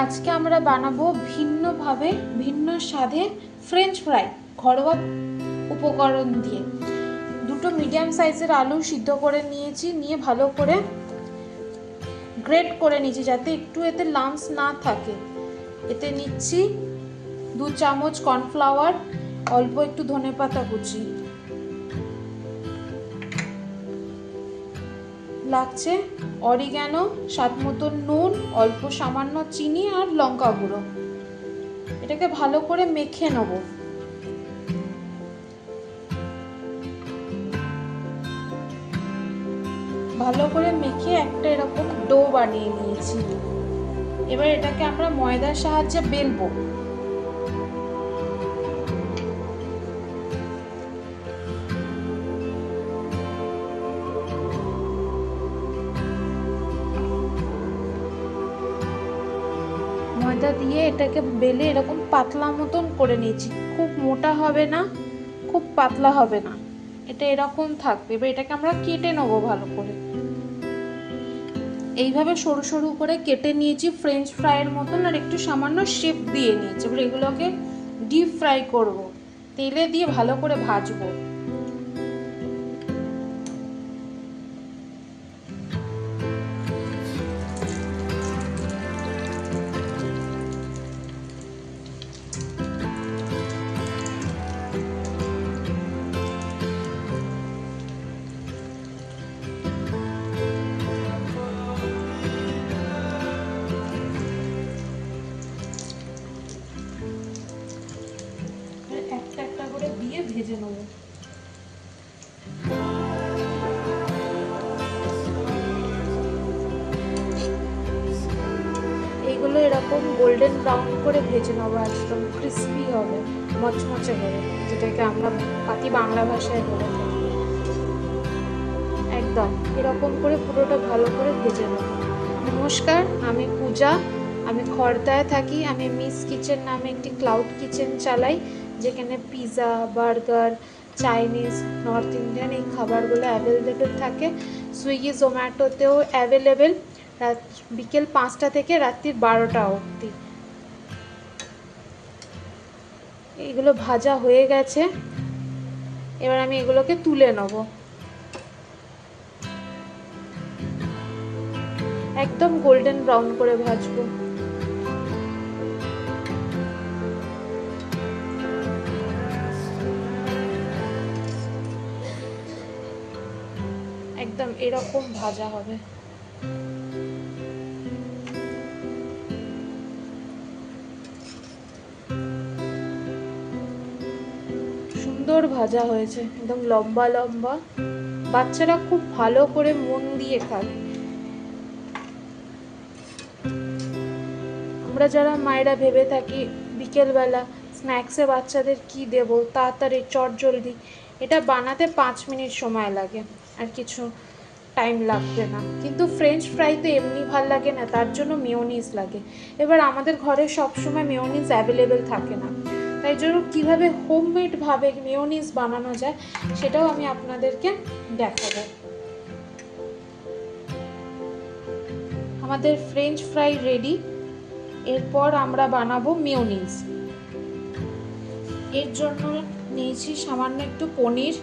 আজকে আমরা বানাবো ভিন্নভাবে ভিন্ন স্বাদে ফ্রেঞ্চ ফ্রাই ঘরোয়া উপকরণ দিয়ে। দুটো মিডিয়াম সাইজের আলু সিদ্ধ করে নিয়েছি, নিয়ে ভালো করে গ্রেট করে নিয়েছি যাতে একটু এতে লাম্পস না থাকে। এতে নিচ্ছি 2 চামচ কর্নফ্লাওয়ার, অল্প একটু ধনেপাতা কুচি, লাগছে অরিগ্যানো, স্বাদ মতো নুন, অল্প সামান্য চিনি আর লঙ্কা গুঁড়ো। এটাকে ভালো করে মেখে নেব। ভালো করে মেখে একটা এরকম ডো বানিয়ে নিয়েছি। এবার এটাকে আমরা ময়দার সাহায্যে বেলবো। ময়দা দিয়ে এটাকে বেলে এরকম পাতলা মতন করে নিয়েছি। খুব মোটা হবে না, খুব পাতলা হবে না, এটা এরকম থাকবে। এবার এটাকে আমরা কেটে নেবো ভালো করে। এইভাবে সরু সরু করে কেটে নিয়েছি ফ্রেঞ্চ ফ্রাইয়ের মতন, আর একটু সামান্য শেপ দিয়ে নিয়েছি। এবার এগুলোকে ডিপ ফ্রাই করব, তেলে দিয়ে ভালো করে ভাজবো। একটা একটা করে দিয়ে ভেজে নেব। এইগুলো এরকম গোল্ডেন ব্রাউন করে ভেজে নেবো, একদম ক্রিস্পি হবে, মচমচে হবে, যেটাকে আমরা পাতি বাংলা ভাষায় বলে থাকি। একদম এরকম করে পুরোটা ভালো করে ভেজে নেব। নমস্কার, আমি পূজা, আমি খড়দায় থাকি। আমি মিস কিচেন নামে একটি ক্লাউড কিচেন চালাই, যেখানে pizza, burger, Chinese, north Indian এই খাবারগুলো অ্যাভেলেবেল থাকে। সুইগি, জোম্যাটোতেও অ্যাভেলেবেল, বিকেল 5টা থেকে রাত্রি 12টা অবধি। এগুলো ভাজা হয়ে গেছে, এবার আমি এগুলোকে তুলে নেব। একদম গোল্ডেন ব্রাউন করে ভাজবো। একদম এরকম ভাজা হবে। সুন্দর ভাজা হয়েছে, একদম লম্বা লম্বা। বাচ্চারা খুব ভালো করে মন দিয়ে খাবে। আমরা যারা মায়েরা ভেবে থাকি বিকেলবেলা স্ন্যাক্সে বাচ্চাদের কি দেব, তাড়াতাড়ি চটজলদি, এটা বানাতে 5 মিনিট সময় লাগে, আর কিছু টাইম লাগবে না। কিন্তু ফ্রেঞ্চ ফ্রাই তো এমনি ভাল লাগে না, তার জন্য মেয়োনিজ লাগে। এবার আমাদের ঘরে সবসময় মেয়োনিজ অ্যাভেলেবেল থাকে না, তাই জন্য কীভাবে হোমমেডভাবে মেয়োনিজ বানানো যায় সেটাও আমি আপনাদেরকে দেখাবো। আমাদের ফ্রেঞ্চ ফ্রাই রেডি। এরপর আমরা বানাবো মেয়োনিজ। এর জন্য নিয়েছি সামান্য একটু পনির,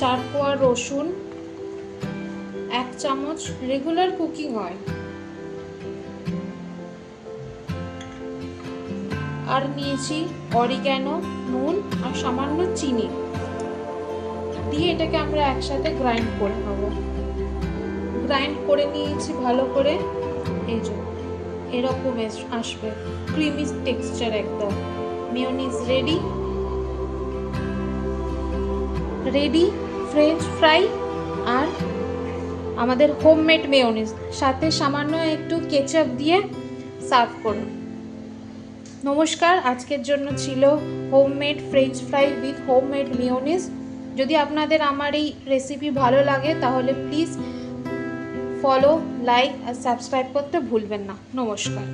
4 কোয়া রসুন, 1 চামচ রেগুলার কুকিং অয়েল, আর নিয়েছি অরিগ্যানো, নুন আর সামান্য চিনি দিয়ে এটাকে আমরা একসাথে গ্রাইন্ড করে নেব। গ্রাইন্ড করে নিয়েছি ভালো করে, এই যে এরকম আসবে, ক্রিমি টেক্সচার একদম। Mayonnaise ready. Ready french fry আর আমাদের হোমমেড মেয়োনিজ, সাথে সামান্য একটু কেচাপ দিয়ে সার্ভ করুন। নমস্কার, আজকের জন্য ছিল homemade french fry with homemade mayonnaise. যদি আপনাদের আমার এই রেসিপি ভালো লাগে তাহলে প্লিজ ফলো, লাইক আর সাবস্ক্রাইব করতে ভুলবেন না। নমস্কার।